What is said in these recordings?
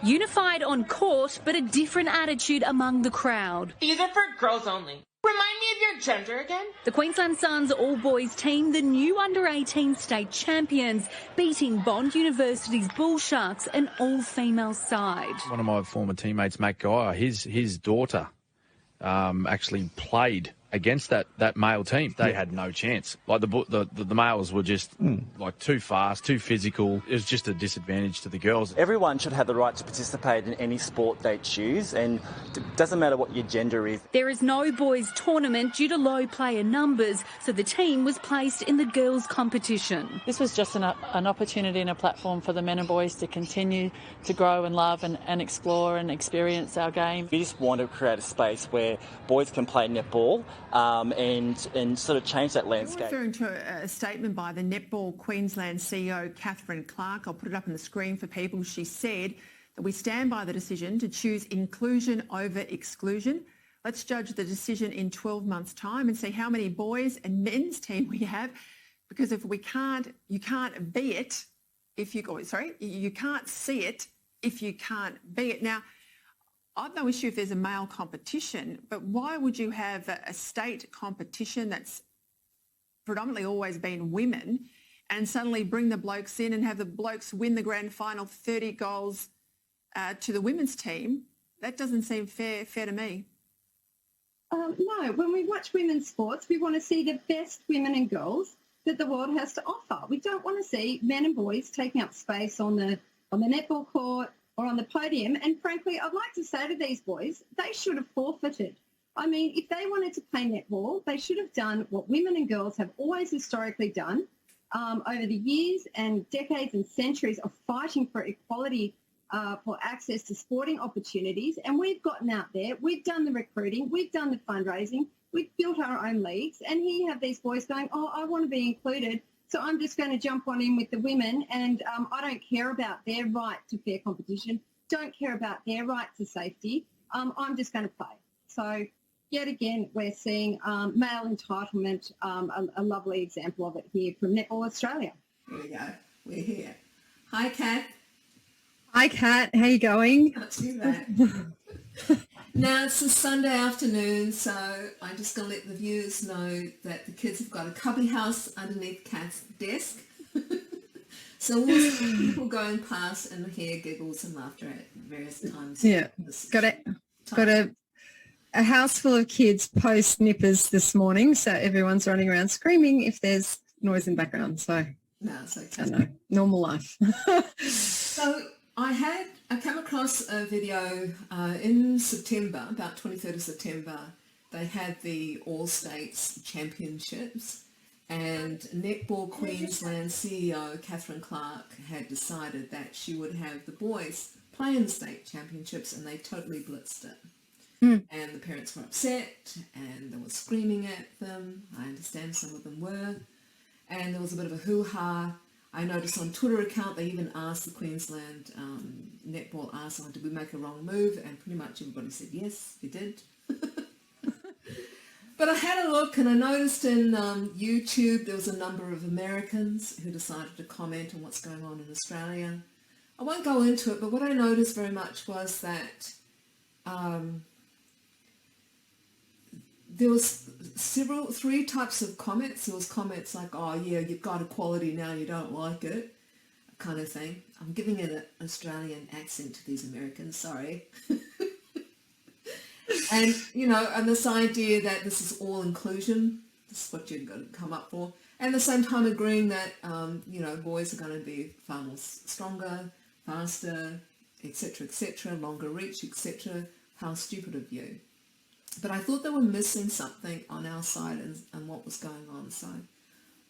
Unified on court, but a different attitude among the crowd. These are for girls only. Remind me of your gender again. The Queensland Suns all-boys team, the new under-18 state champions, beating Bond University's Bull Sharks, an all-female side. One of my former teammates, Matt Geyer, his daughter actually played against that male team. They had no chance. Like the males were just like too fast, too physical. It was just a disadvantage to the girls. Everyone should have the right to participate in any sport they choose, and it doesn't matter what your gender is. There is no boys tournament due to low player numbers, so the team was placed in the girls competition. This was just an opportunity and a platform for the men and boys to continue to grow and love and explore and experience our game. We just want to create a space where boys can play netball and sort of change that landscape. Referring to a statement by the Netball Queensland CEO, Kath Clark, I'll put it up on the screen for people. She said that we stand by the decision to choose inclusion over exclusion. Let's judge the decision in 12 months' time and see how many boys and men's team we have, because if we can't, you can't be it if you you can't see it if you can't be it. Now, I've no issue if there's a male competition, but why would you have a state competition that's predominantly always been women and suddenly bring the blokes in and have the blokes win the grand final 30 goals to the women's team? That doesn't seem fair to me. No, when we watch women's sports, we want to see the best women and girls that the world has to offer. We don't want to see men and boys taking up space on the netball court or on the podium. And frankly, I'd like to say to these boys, they should have forfeited. I mean, if they wanted to play netball, they should have done what women and girls have always historically done over the years and decades and centuries of fighting for equality, for access to sporting opportunities. And we've gotten out there, we've done the recruiting, we've done the fundraising, we've built our own leagues. And here you have these boys going, oh, I want to be included, so I'm just going to jump on in with the women, and I don't care about their right to fair competition, don't care about their right to safety. I'm just going to play. So yet again, we're seeing male entitlement, a lovely example of it here from Netball Australia. Here we go. We're here. Hi, Kath. Hi, Kat. How you going? Not too bad. Now, it's a Sunday afternoon, so I'm just going to let the viewers know that the kids have got a cubby house underneath Kath's desk. So we'll see people going past and hear giggles and laughter at various times. Yeah, got a house full of kids post nippers this morning, so everyone's running around screaming if there's noise in the background. So no, it's okay. I know, normal life. So I came across a video in September, about 23rd of September. They had the All-States Championships, and Netball Queensland CEO Kath Clark had decided that she would have the boys play in the state championships, and they totally blitzed it. And the parents were upset, and they were screaming at them. I understand some of them were. And there was a bit of a hoo-ha. I noticed on Twitter account they even asked the Queensland Netball, did we make a wrong move? And pretty much everybody said, yes, we did. But I had a look, and I noticed in YouTube there was a number of Americans who decided to comment on what's going on in Australia. I won't go into it, but what I noticed very much was that there was three types of comments. There was comments like, oh yeah, you've got equality now, you don't like it, kind of thing. I'm giving it an Australian accent to these Americans, sorry. And, and this idea that this is all inclusion, this is what you've got to come up for. And at the same time agreeing that, boys are going to be far more stronger, faster, etc., longer reach, etc. How stupid of you. But I thought they were missing something on our side and what was going on. So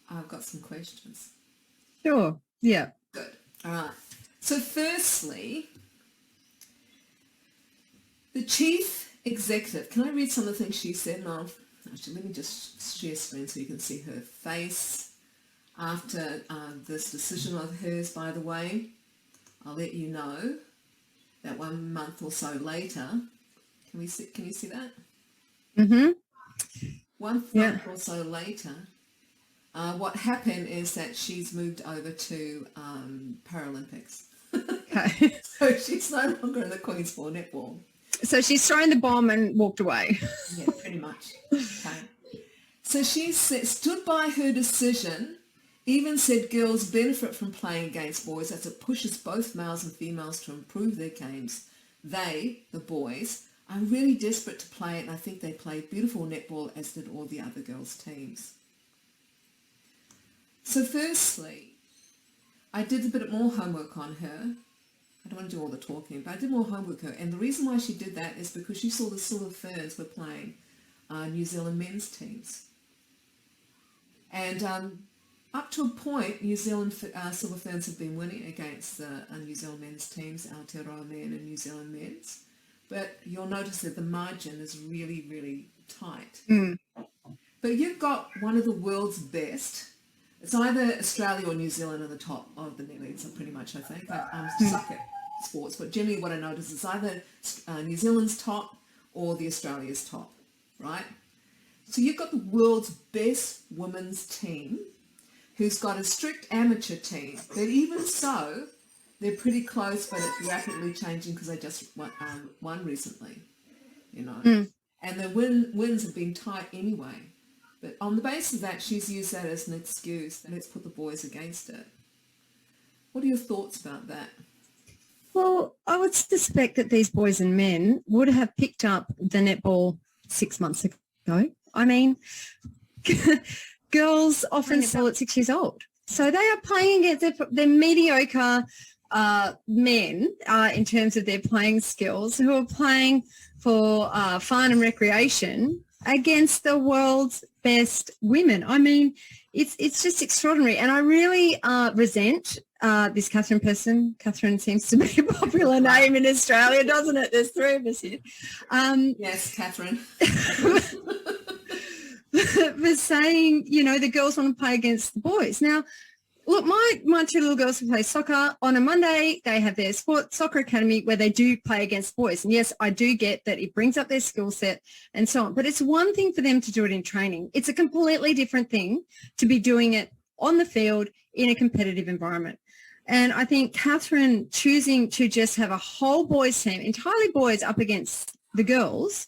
I've got some questions. Sure. Yeah. Good. All right. So firstly, the chief executive, can I read some of the things she said? And actually, let me just share screen so you can see her face after this decision of hers, by the way. I'll let you know that 1 month or so later, can you see that? Mm-hmm. 1 month or so later, what happened is that she's moved over to Paralympics. Okay. So she's no longer in the Queen's for netball. So she's thrown the bomb and walked away. Yeah, pretty much. Okay. So she stood by her decision, even said girls benefit from playing against boys as it pushes both males and females to improve their games. They, the boys, are really desperate to play it, and I think they played beautiful netball, as did all the other girls' teams. So firstly, I did a bit more homework on her. I don't want to do all the talking, but I did more homework on her. And the reason why she did that is because she saw the Silver Ferns were playing New Zealand men's teams. And up to a point, New Zealand Silver Ferns have been winning against the New Zealand men's teams, Aotearoa men and New Zealand men's. But you'll notice that the margin is really, really tight. Mm. But you've got one of the world's best. It's either Australia or New Zealand at the top of the net leagues, pretty much, I think. I suck at sports, but generally what I notice is either New Zealand's top or the Australia's top, right? So you've got the world's best women's team who's got a strict amateur team. But even so, they're pretty close, but it's rapidly changing because they just won recently, you know. Mm. And the wins have been tight anyway. But on the basis of that, she's used that as an excuse. Let's put the boys against it. What are your thoughts about that? Well, I would suspect that these boys and men would have picked up the netball 6 months ago. I mean, girls often sell at 6 years old. So they are playing against their mediocre men in terms of their playing skills who are playing for fun and recreation against the world's best women. I mean, it's just extraordinary. And I really resent this Catherine person. Catherine seems to be a popular name in Australia, doesn't it? There's three of us here. Yes, Catherine. For saying, you know, the girls want to play against the boys. Now, look, my two little girls who play soccer, on a Monday, they have their soccer academy where they do play against boys. And yes, I do get that it brings up their skill set and so on. But it's one thing for them to do it in training. It's a completely different thing to be doing it on the field in a competitive environment. And I think Catherine choosing to just have a whole boys team, entirely boys up against the girls,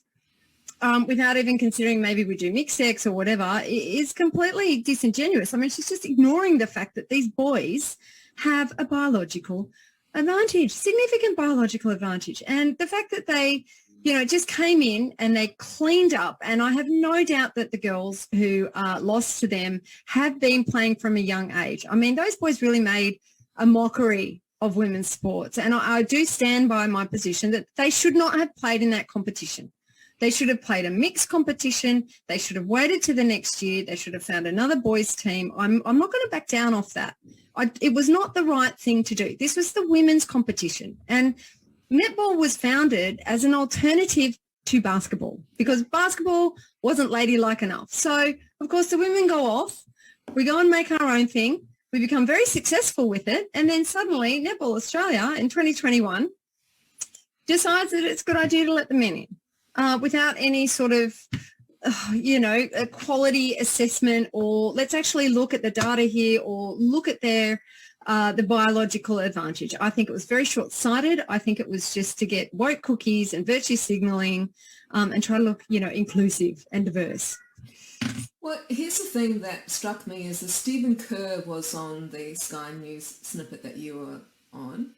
without even considering maybe we do mixed sex or whatever, is completely disingenuous. I mean, she's just ignoring the fact that these boys have a biological advantage, significant biological advantage. And the fact that they, you know, just came in and they cleaned up. And I have no doubt that the girls who lost to them have been playing from a young age. I mean, those boys really made a mockery of women's sports. And I do stand by my position that they should not have played in that competition. They should have played a mixed competition. They should have waited to the next year. They should have found another boys team. I'm not going to back down off that. It was not the right thing to do. This was the women's competition. And netball was founded as an alternative to basketball because basketball wasn't ladylike enough. So, of course, the women go off. We go and make our own thing. We become very successful with it. And then suddenly Netball Australia in 2021 decides that it's a good idea to let the men in. Without any sort of, a quality assessment or let's actually look at the data here or look at their the biological advantage. I think it was very short-sighted. I think it was just to get woke cookies and virtue signalling and try to look, inclusive and diverse. Well, here's the thing that struck me is that Stephen Kerr was on the Sky News snippet that you were on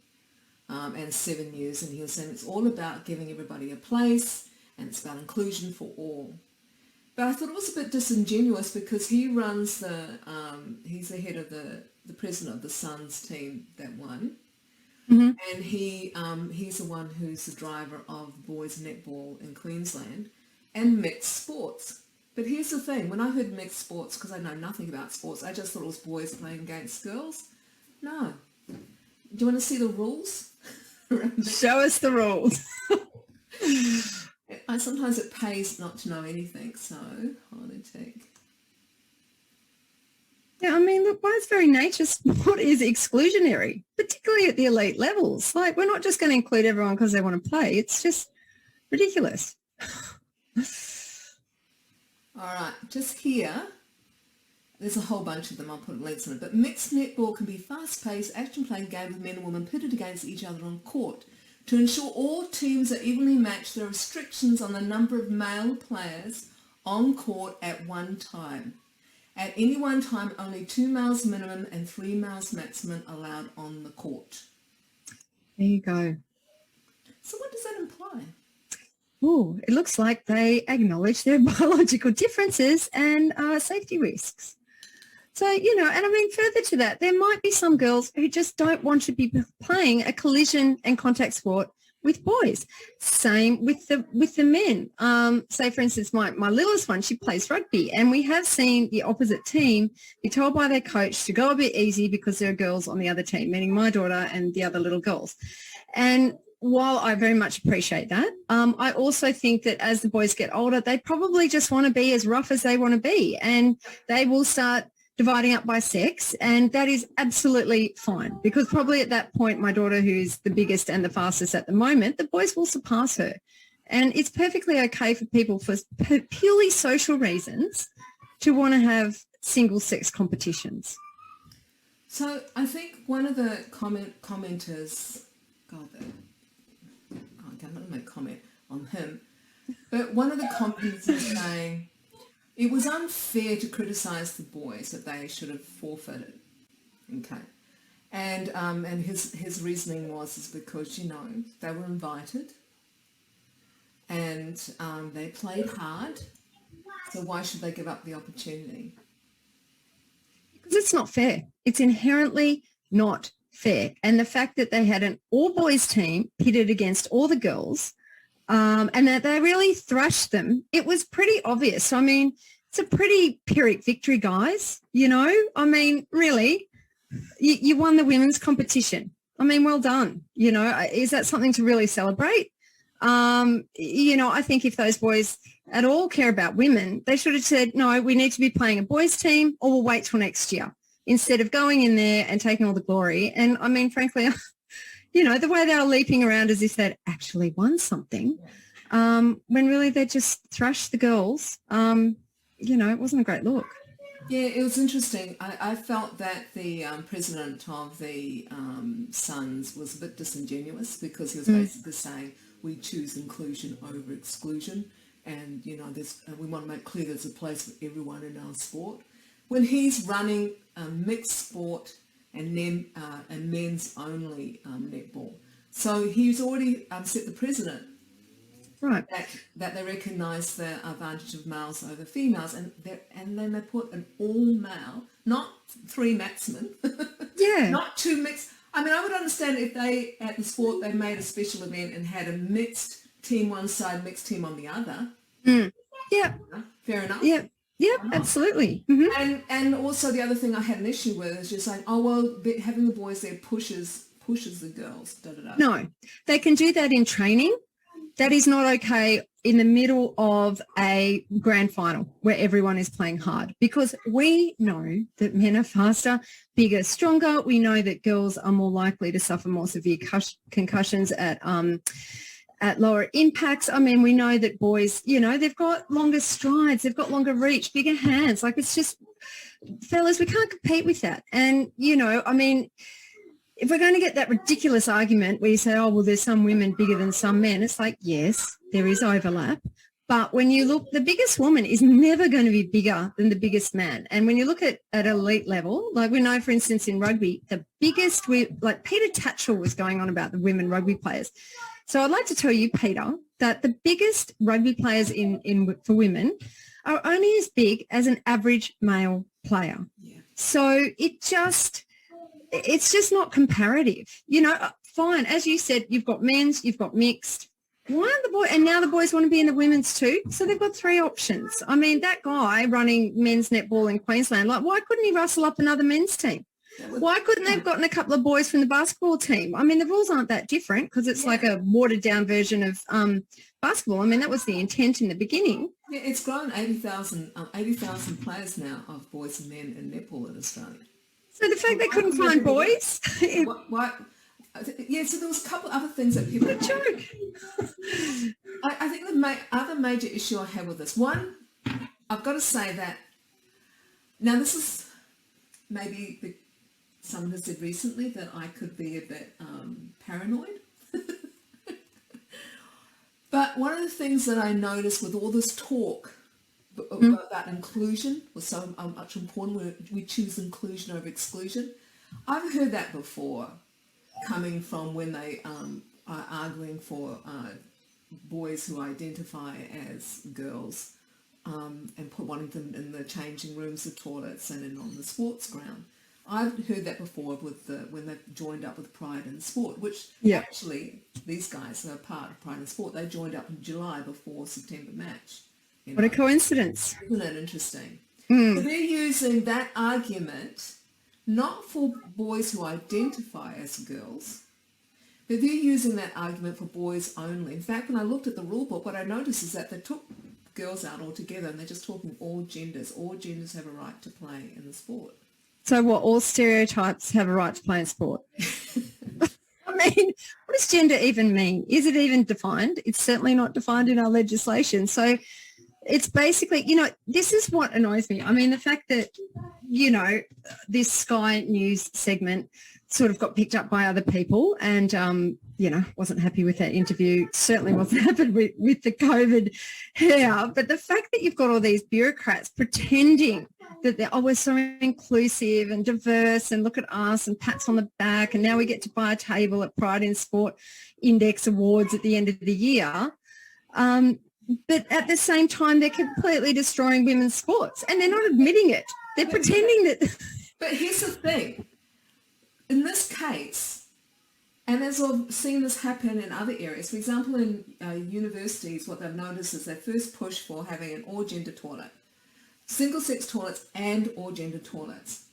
and 7 News, and he was saying it's all about giving everybody a place and it's about inclusion for all. But I thought it was a bit disingenuous because he runs he's the head of the president of the Suns team that won. Mm-hmm. And he's the one who's the driver of boys netball in Queensland and mixed sports. But here's the thing, when I heard mixed sports, because I know nothing about sports, I just thought it was boys playing against girls. No. Do you want to see the rules? Show us the rules. Sometimes it pays not to know anything, so hold on a tick. Yeah, I mean, look, by its very nature, sport is exclusionary, particularly at the elite levels. Like, we're not just going to include everyone because they want to play. It's just ridiculous. All right, just here, there's a whole bunch of them, I'll put links on it, but mixed netball can be fast-paced, action-playing game with men and women pitted against each other on court. To ensure all teams are evenly matched, there are restrictions on the number of male players on court at one time. At any one time, only 2 males minimum and 3 males maximum allowed on the court. There you go. So what does that imply? Oh, it looks like they acknowledge their biological differences and safety risks. So, you know, and I mean, further to that, there might be some girls who just don't want to be playing a collision and contact sport with boys. Same with the men. Say, for instance, my littlest one, she plays rugby, and we have seen the opposite team be told by their coach to go a bit easy because there are girls on the other team, meaning my daughter and the other little girls. And while I very much appreciate that, I also think that as the boys get older, they probably just want to be as rough as they want to be, and they will start dividing up by sex, and that is absolutely fine, because probably at that point, my daughter, who's the biggest and the fastest at the moment, the boys will surpass her. And it's perfectly okay for people, for purely social reasons, to want to have single-sex competitions. So I think one of the commenters, I'm not going to make comment on him, but one of the commenters is saying it was unfair to criticise the boys, that they should have forfeited. Okay. And his reasoning is because, you know, they were invited and they played hard, so why should they give up the opportunity? Because it's not fair. It's inherently not fair. And the fact that they had an all-boys team pitted against all the girls, and that they really thrashed them, it was pretty obvious. I mean, it's a pretty Pyrrhic victory, guys. You know, I mean, really, you won the women's competition. I mean, well done. You know, is that something to really celebrate? You know, I think if those boys at all care about women, they should have said, no, we need to be playing a boys team, or we'll wait till next year, instead of going in there and taking all the glory. And I mean, frankly, you know, the way they were leaping around as if they'd actually won something, when really they just thrashed the girls, you know, it wasn't a great look. Yeah, it was interesting. I felt that the president of the Suns was a bit disingenuous, because he was basically saying we choose inclusion over exclusion, and, you know, we want to make clear there's a place for everyone in our sport. When he's running a mixed sport and men's only netball. So he's already set the precedent, right, that they recognise the advantage of males over females, and then they put an all-male, not 3 maximum, yeah, not 2 mixed. I mean, I would understand if they, at the sport, they made a special event and had a mixed team one side, mixed team on the other. Yeah. Fair enough. Yeah. Yeah, absolutely. Mm-hmm. And also the other thing I had an issue with is just saying, oh, well, having the boys there pushes the girls. Da, da, da. No, they can do that in training. That is not okay in the middle of a grand final where everyone is playing hard, because we know that men are faster, bigger, stronger. We know that girls are more likely to suffer more severe concussions at lower impacts. I mean, we know that boys, you know, they've got longer strides, they've got longer reach, bigger hands. Like, it's just, fellas, we can't compete with that. And, you know, I mean, if we're going to get that ridiculous argument where you say, oh, well, there's some women bigger than some men, it's like, yes, there is overlap. But when you look, the biggest woman is never going to be bigger than the biggest man. And when you look at elite level, like we know, for instance, in rugby, the biggest, like Peter Tatchell was going on about the women rugby players. So I'd like to tell you, Peter, that the biggest rugby players for women are only as big as an average male player. Yeah. So it's just not comparative. You know, fine, as you said, you've got men's, you've got mixed. Why aren't the boys, and now the boys want to be in the women's too? So they've got 3 options. I mean, that guy running men's netball in Queensland, like, why couldn't he rustle up another men's team? Why couldn't they have gotten a couple of boys from the basketball team? I mean, the rules aren't that different, because it's like a watered-down version of basketball. I mean, that was the intent in the beginning. Yeah, it's grown 80,000 players now of boys and men in netball in Australia. So the fact they couldn't find boys? Why? Yeah, so there was a couple other things that people... What a joke. I think the other major issue I have with this, one, I've got to say that Now this is maybe someone has said recently that I could be a bit paranoid. But one of the things that I noticed with all this talk about inclusion was so much important, we choose inclusion over exclusion. I've heard that before, coming from when they are arguing for boys who identify as girls and wanting them in the changing rooms, the toilets, and in on the sports ground. I've heard that before with when they've joined up with Pride in Sport, which actually these guys are part of Pride in Sport. They joined up in July before September match. What a coincidence. Isn't that interesting? So they're using that argument not for boys who identify as girls, but they're using that argument for boys only. In fact, when I looked at the rule book, what I noticed is that they took girls out altogether and they're just talking all genders. All genders have a right to play in the sport. So what, all stereotypes have a right to play in sport? I mean, what does gender even mean? Is it even defined? It's certainly not defined in our legislation. So it's basically, this is what annoys me. I mean, the fact that, this Sky News segment sort of got picked up by other people and, wasn't happy with that interview, certainly wasn't happy with the COVID here. But the fact that you've got all these bureaucrats pretending that we're so inclusive and diverse and look at us and pats on the back and now we get to buy a table at Pride in Sport Index Awards at the end of the year. But at the same time, they're completely destroying women's sports and they're not admitting it. They're pretending that... But here's the thing. In this case, and as I've seen this happen in other areas, for example, in universities, what they've noticed is they first push for having an all-gender toilet, single-sex toilets and all-gender toilets,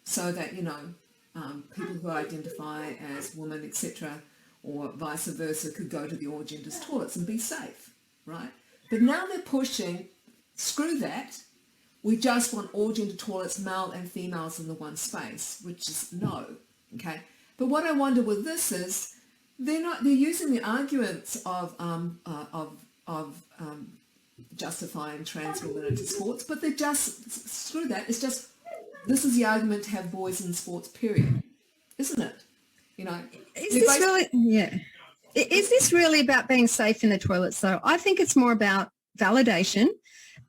so that, people who identify as women, etc., or vice versa, could go to the all-genders toilets and be safe. Right? But now they're pushing, screw that, we just want all gender toilets, male and females in the one space, which is no, okay? But what I wonder with this is, they're using the arguments of justifying trans women into sports, but they're just, screw that, it's just, this is the argument to have boys in sports, period. Isn't it? Is this really, Is this really about being safe in the toilets, though? I think it's more about validation.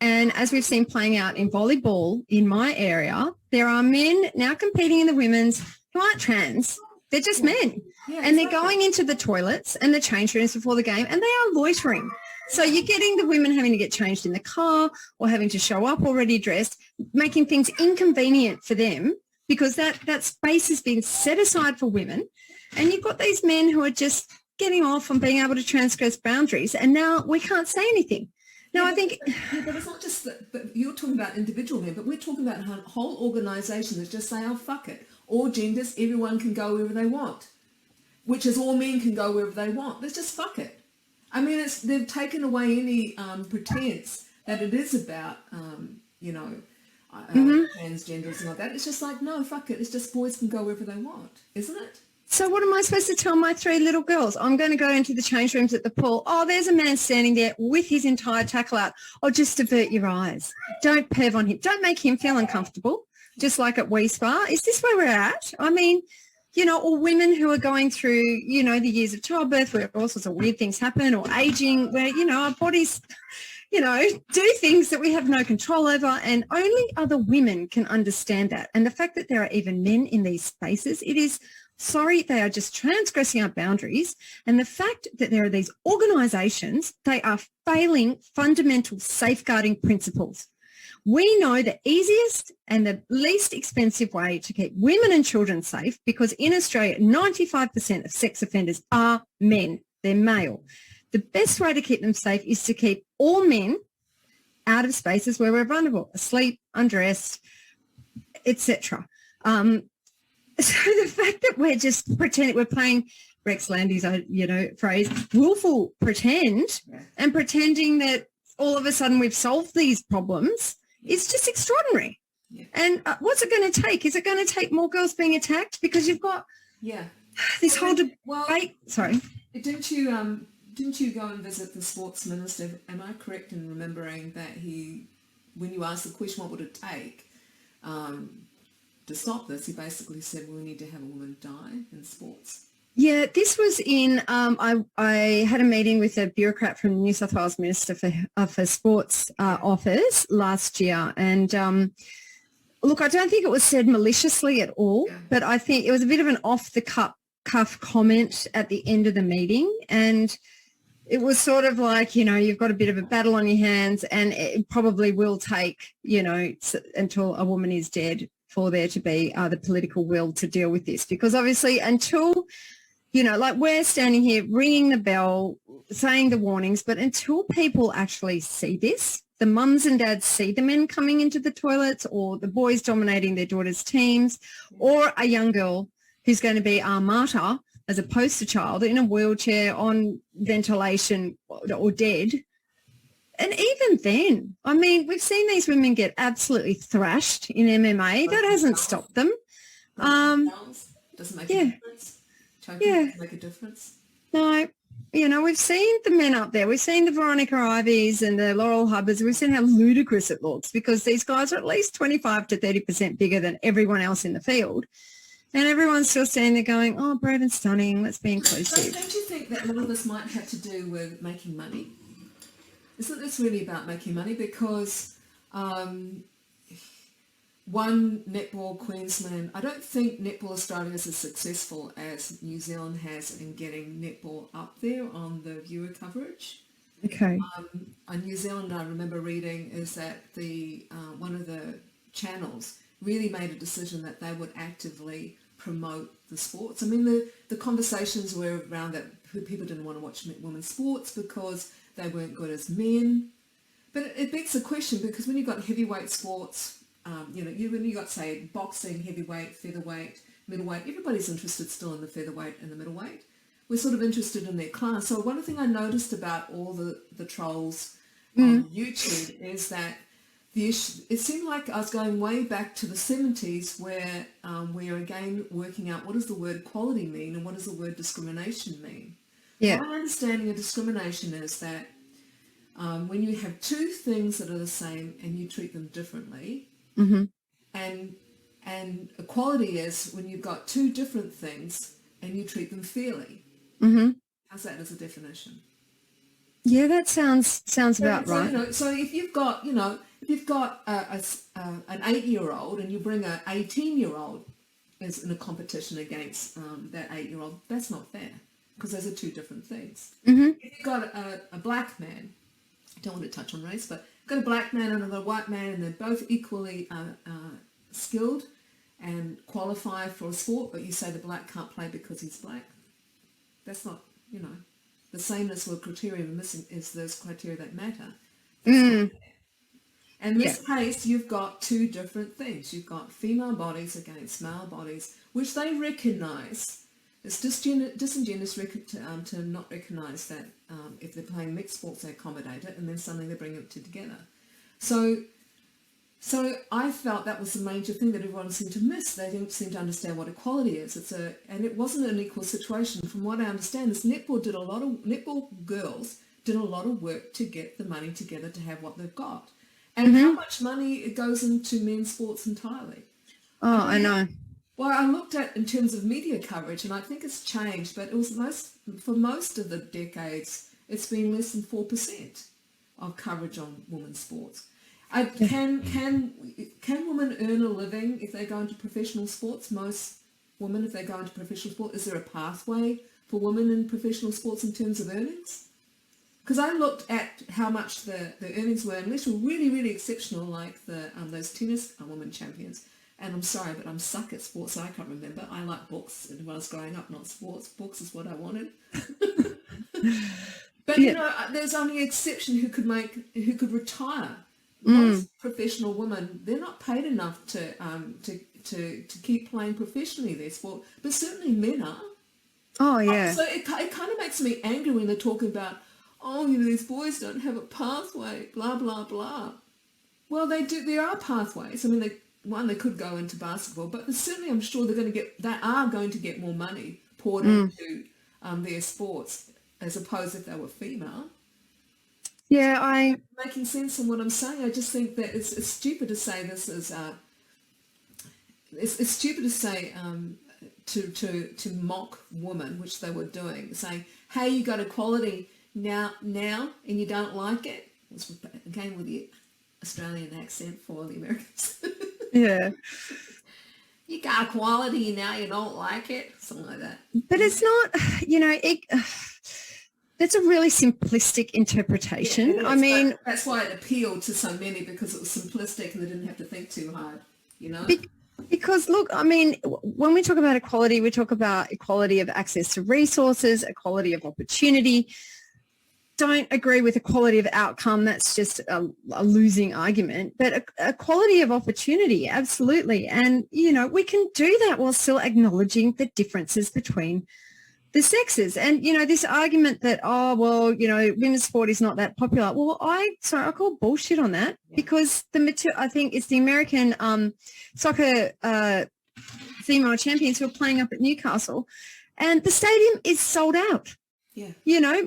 And as we've seen playing out in volleyball in my area, there are men now competing in the women's who aren't trans. They're just men. Yeah, and they're going into the toilets and the change rooms before the game and they are loitering. So you're getting the women having to get changed in the car or having to show up already dressed, making things inconvenient for them because that space has been set aside for women. And you've got these men who are just getting off on being able to transgress boundaries, and now we can't say anything. Now, I think... but it's not just that, but you're talking about individual men, but we're talking about a whole organisation that just say, oh, fuck it. All genders, everyone can go wherever they want, which is all men can go wherever they want. Let's just fuck it. I mean, they've taken away any pretense that it is about, transgenders and like that. It's just like, no, fuck it. It's just boys can go wherever they want, isn't it? So what am I supposed to tell my 3 little girls? I'm going to go into the change rooms at the pool. Oh, there's a man standing there with his entire tackle out. Oh, just avert your eyes. Don't perv on him. Don't make him feel uncomfortable, just like at Wee Spa. Is this where we're at? I mean, or women who are going through, the years of childbirth where all sorts of weird things happen, or aging where, our bodies, do things that we have no control over, and only other women can understand that. And the fact that there are even men in these spaces, it is... Sorry, they are just transgressing our boundaries. And the fact that there are these organisations, they are failing fundamental safeguarding principles. We know the easiest and the least expensive way to keep women and children safe, because in Australia, 95% of sex offenders are men. They're male. The best way to keep them safe is to keep all men out of spaces where we're vulnerable, asleep, undressed, etc. So the fact that we're just pretending, we're playing Rex Landy's, phrase, willful pretend, and pretending that all of a sudden we've solved these problems is just extraordinary. Yeah. And what's it going to take? Is it going to take more girls being attacked? Because you've got this whole debate. Well, sorry. Didn't you go and visit the sports minister? Am I correct in remembering that when you asked the question, what would it take? to stop this, he basically said we need to have a woman die in sports. Yeah, this was in, I had a meeting with a bureaucrat from the New South Wales Minister for Sports Office last year. And look, I don't think it was said maliciously at all, but I think it was a bit of an off-the-cuff comment at the end of the meeting. And it was sort of like, you've got a bit of a battle on your hands, and it probably will take, until a woman is dead for there to be the political will to deal with this. Because obviously until, like we're standing here ringing the bell, saying the warnings, but until people actually see this, the mums and dads see the men coming into the toilets, or the boys dominating their daughters' teams, or a young girl who's going to be our martyr as a poster child in a wheelchair on ventilation or dead. And even then, I mean, we've seen these women get absolutely thrashed in MMA. That hasn't stopped them. Doesn't make a difference. Choking doesn't make a difference. No. We've seen the men up there. We've seen the Veronica Ivies and the Laurel Hubbards. We've seen how ludicrous it looks, because these guys are at least 25 to 30% bigger than everyone else in the field. And everyone's still standing there going, oh, brave and stunning, let's be inclusive. Don't you think that a lot of this might have to do with making money? Isn't this really about making money? Because one, Netball Queensland, I don't think Netball Australia is as successful as New Zealand has in getting netball up there on the viewer coverage. Okay. On New Zealand, I remember reading is that the one of the channels really made a decision that they would actively promote the sports. I mean, the conversations were around that people didn't want to watch women's sports because they weren't good as men. But it begs the question, because when you've got heavyweight sports, when you got, say, boxing, heavyweight, featherweight, middleweight, everybody's interested still in the featherweight and the middleweight. We're sort of interested in their class. So one thing I noticed about all the trolls on YouTube is that it seemed like I was going way back to the 70s, where we're again working out what does the word equality mean and what does the word discrimination mean. Yeah. My understanding of discrimination is that when you have two things that are the same and you treat them differently, and equality is when you've got two different things and you treat them fairly. How's that as a definition? Yeah, that sounds about right. So if you've got, an 8-year-old and you bring an 18-year-old as in a competition against that 8-year-old, that's not fair, because those are two different things. If you've got a black man, I don't want to touch on race, but got a black man and a white man, and they're both equally skilled and qualify for a sport, but you say the black can't play because he's black. That's not, the sameness with criteria missing is those criteria that matter. And in this case, you've got two different things. You've got female bodies against male bodies, which they recognise. It's disingenuous to not recognise that if they're playing mixed sports, they accommodate it, and then suddenly they bring it together. So I felt that was the major thing that everyone seemed to miss. They didn't seem to understand what equality is. And it wasn't an equal situation. From what I understand, is netball girls did a lot of work to get the money together to have what they've got. And how much money it goes into men's sports entirely. Oh, I know. Well, I looked at in terms of media coverage, and I think it's changed, but it was for most of the decades, it's been less than 4% of coverage on women's sports. Can women earn a living if they go into professional sports? Most women, if they go into professional sport, is there a pathway for women in professional sports in terms of earnings? Because I looked at how much the earnings were, unless were really, really exceptional, like those tennis women champions. And I'm sorry, but I'm stuck at sports, so I can't remember. I like books, and when I was growing up, not sports. Books is what I wanted. But there's only an exception who could retire. Most professional women, they're not paid enough to keep playing professionally their sport, but certainly men are. Oh yeah. So it kind of makes me angry when they're talking about, these boys don't have a pathway, blah blah blah. Well, they do. There are pathways. I mean, they could go into basketball, but certainly I'm sure they are going to get more money poured into their sports as opposed if they were female. Yeah, making sense in what I'm saying. I just think that it's stupid to say this is it's stupid to say to mock women, which they were doing, saying, "Hey, you got equality now, and you don't like it." It's again with the Australian accent for the Americans. Yeah. You got equality now, you don't like it, something like that. But it's not, that's a really simplistic interpretation. Yeah, I mean, that's why it appealed to so many, because it was simplistic and they didn't have to think too hard, Because look, I mean, when we talk about equality, we talk about equality of access to resources, equality of opportunity. Don't agree with equality of outcome. That's just a losing argument. But equality of opportunity, absolutely. And, we can do that while still acknowledging the differences between the sexes. And, this argument that, women's sport is not that popular. Well, I call bullshit on that, because I think it's the American soccer female champions who are playing up at Newcastle, and the stadium is sold out. Yeah.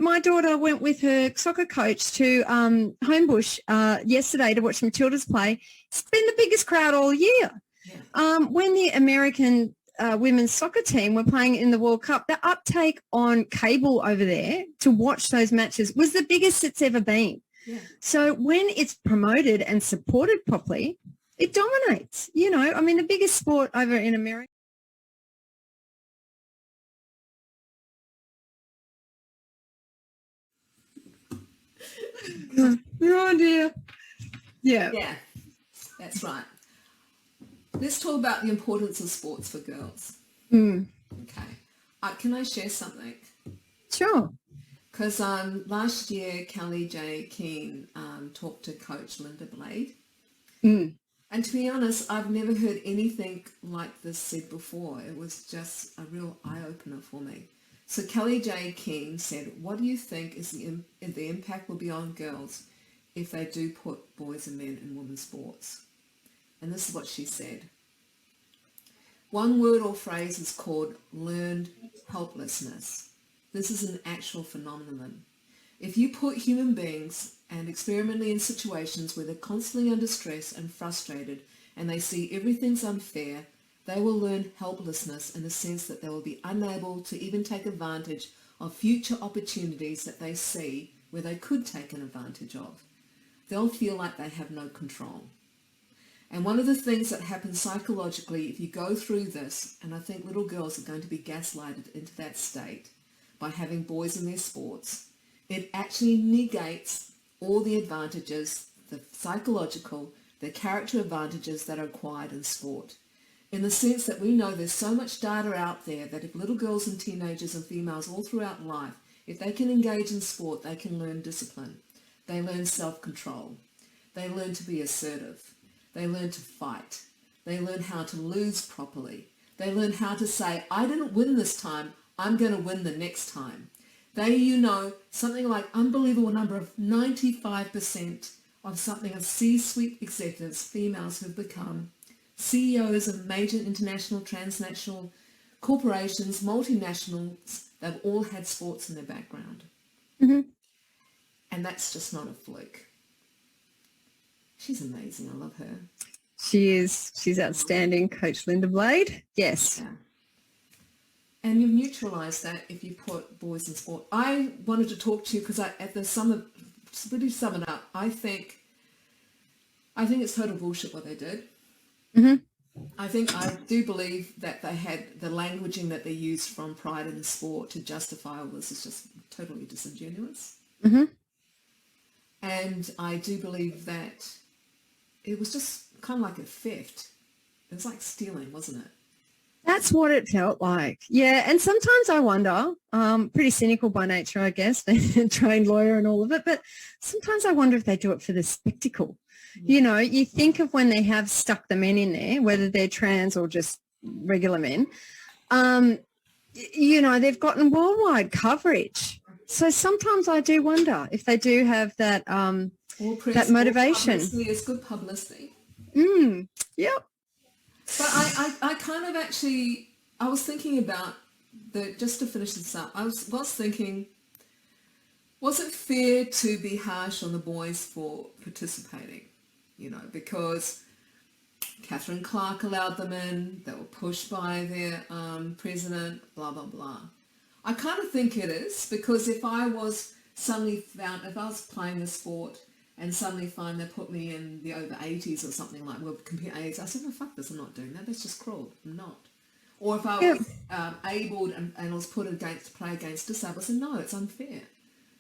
My daughter went with her soccer coach to Homebush yesterday to watch the Matildas play. It's been the biggest crowd all year. Yeah. When the American women's soccer team were playing in the World Cup, the uptake on cable over there to watch those matches was the biggest it's ever been. Yeah. So when it's promoted and supported properly, it dominates. The biggest sport over in America. Oh dear. Yeah. Yeah, that's right. Let's talk about the importance of sports for girls. Okay. Can I share something? Sure. Because last year, Kelly J. Keane talked to Coach Linda Blade. And to be honest, I've never heard anything like this said before. It was just a real eye-opener for me. So Kelly J. Keane said, "What do you think is the impact will be on girls if they do put boys and men in women's sports?" And this is what she said. "One word or phrase is called learned helplessness. This is an actual phenomenon. If you put human beings and experimentally in situations where they're constantly under stress and frustrated and they see everything's unfair, they will learn helplessness in the sense that they will be unable to even take advantage of future opportunities that they see where they could take an advantage of. They'll feel like they have no control. And one of the things that happens psychologically if you go through this, and I think little girls are going to be gaslighted into that state by having boys in their sports, it actually negates all the advantages, the psychological, the character advantages that are acquired in sport. In the sense that we know there's so much data out there that if little girls and teenagers and females all throughout life, if they can engage in sport, they can learn discipline. They learn self-control. They learn to be assertive. They learn to fight. They learn how to lose properly. They learn how to say, I didn't win this time, I'm going to win the next time. They, something like unbelievable number of 95% of something of C-suite executives, females who have become CEOs of major international, transnational corporations, multinationals, they've all had sports in their background. Mm-hmm. And that's just not a fluke. She's amazing. I love her. She is. She's outstanding, Coach Linda Blade. Yes. Yeah. And you've neutralised that if you put boys in sport. I wanted to talk to you because at the summer, to sum it up, I think it's total bullshit what they did. Mm-hmm. I do believe that they had the languaging that they used from Pride in the Sport to justify all this is just totally disingenuous. Mm-hmm. And I do believe that it was just kind of like a theft. It was like stealing, wasn't it? That's what it felt like. Yeah, and sometimes I wonder, pretty cynical by nature, I guess, trained lawyer and all of it, but sometimes I wonder if they do it for the spectacle. Yeah. You think of when they have stuck the men in there, whether they're trans or just regular men, they've gotten worldwide coverage. So sometimes I do wonder if they do have that that motivation. It's good publicity. Yep. But I kind of actually, I was thinking about, just to finish this up, I was thinking, was it fair to be harsh on the boys for participating? Because Catherine Clark allowed them in. They were pushed by their president, blah, blah, blah. I kind of think it is, because if I was playing a sport and suddenly they put me in the over 80s or something like, we'll compare age, I said, no, fuck this, I'm not doing that. That's just cruel. I'm not. Or if I was abled and was put to play against disabled, I said, no, it's unfair.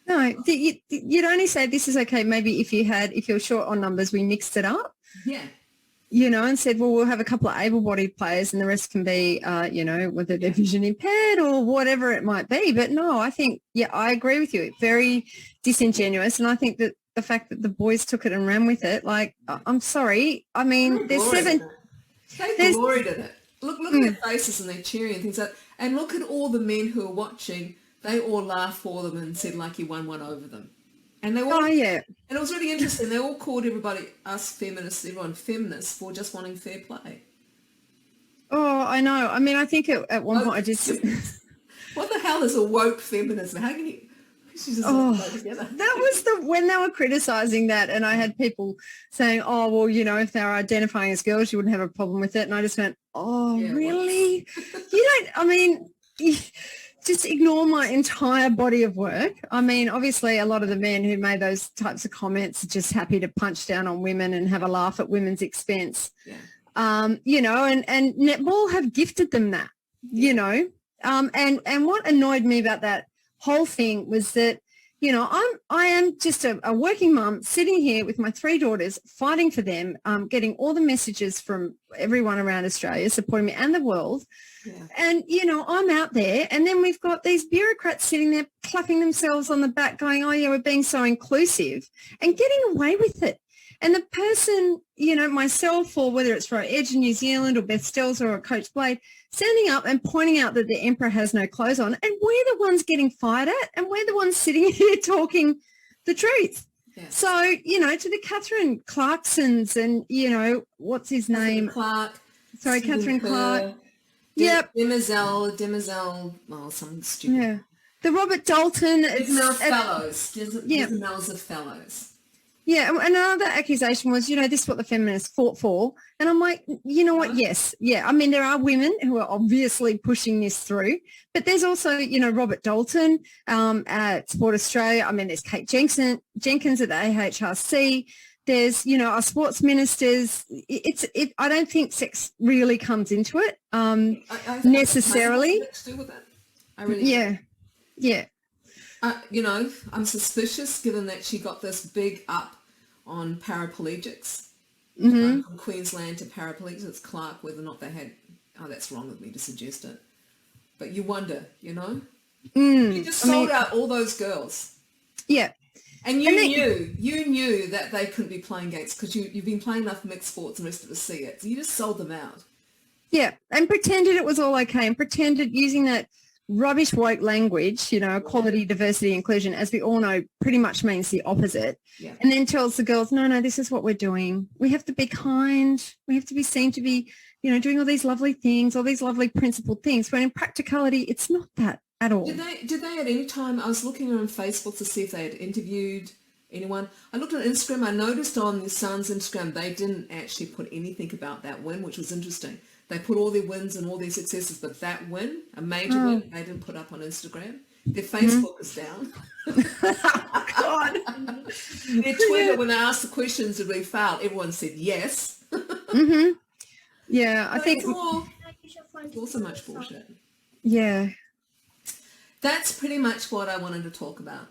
No, you'd only say this is okay maybe if you're short on numbers, we mixed it up. Yeah. You know, and said, well, we'll have a couple of able-bodied players and the rest can be, you know, whether they're vision impaired or whatever it might be. But no, I think, I agree with you. Very disingenuous. And I think that the fact that the boys took it and ran with it, like, I'm sorry. I mean, They gloried in it. Look at their faces and they're cheering and things like that. And look at all the men who are watching. They all laughed for them and said, like, you won one over them. And they all, and it was really interesting. They all called us feminists, everyone feminists for just wanting fair play. Oh, I know. I mean, I think at one point I just... What the hell is a woke feminism? How can you... That was when they were criticising that, and I had people saying, oh, well, you know, if they were identifying as girls, you wouldn't have a problem with it. And I just went, really? You don't, I mean... Just ignore my entire body of work. I mean, obviously, a lot of the men who made those types of comments are just happy to punch down on women and have a laugh at women's expense. Yeah. You know, and netball have gifted them that, you know. And what annoyed me about that whole thing was that, you know, I am just a working mum sitting here with my 3 daughters, fighting for them, getting all the messages from everyone around Australia supporting me and the world. Yeah. And, you know, I'm out there and then we've got these bureaucrats sitting there clapping themselves on the back going, oh, yeah, we're being so inclusive and getting away with it. And the person, you know, myself or whether it's for Edge in New Zealand or Beth Stelzer or Coach Blade, standing up and pointing out that the Emperor has no clothes on, and we're the ones getting fired at and we're the ones sitting here talking the truth. Yeah. So, you know, to the Catherine Clarksons and, you know, what's his name? Catherine Clark. Yep. Demoiselle, well, something stupid. Yeah. The Robert Dalton. Fellows. Demoiselles of Fellows. Yeah, and another accusation was, you know, this is what the feminists fought for. And I'm like, you know what, yes, yeah. I mean, there are women who are obviously pushing this through, but there's also, you know, Robert Dalton at Sport Australia. I mean, there's Kate Jenkins at the AHRC. There's, you know, our sports ministers. I don't think sex really comes into it necessarily. I really do. Yeah. You know, I'm suspicious given that she got this big up on paraplegics, from Queensland to paraplegics. It's Clark, whether or not they had, that's wrong of me to suggest it. But you wonder, you know? You just sold out all those girls. Yeah. And you knew that they couldn't be playing against because you've been playing enough mixed sports and the rest of us see it. So you just sold them out. Yeah, and pretended it was all okay and pretended using that rubbish woke language, you know, equality, diversity, inclusion, as we all know, pretty much means the opposite. Yeah. And then tells the girls, no, this is what we're doing. We have to be kind. We have to be seen to be, you know, doing all these lovely things, all these lovely principled things. When in practicality, it's not that at all. Did they at any time, I was looking on Facebook to see if they had interviewed anyone. I looked on Instagram. I noticed on the Sun's Instagram, they didn't actually put anything about that win, which was interesting. They put all their wins and all their successes, but that win, a major win, they didn't put up on Instagram. Their Facebook is down. Oh, God. Their Twitter, when they asked the questions, did we fail? Everyone said yes. Yeah, I think... It's all so much bullshit. Yeah. That's pretty much what I wanted to talk about.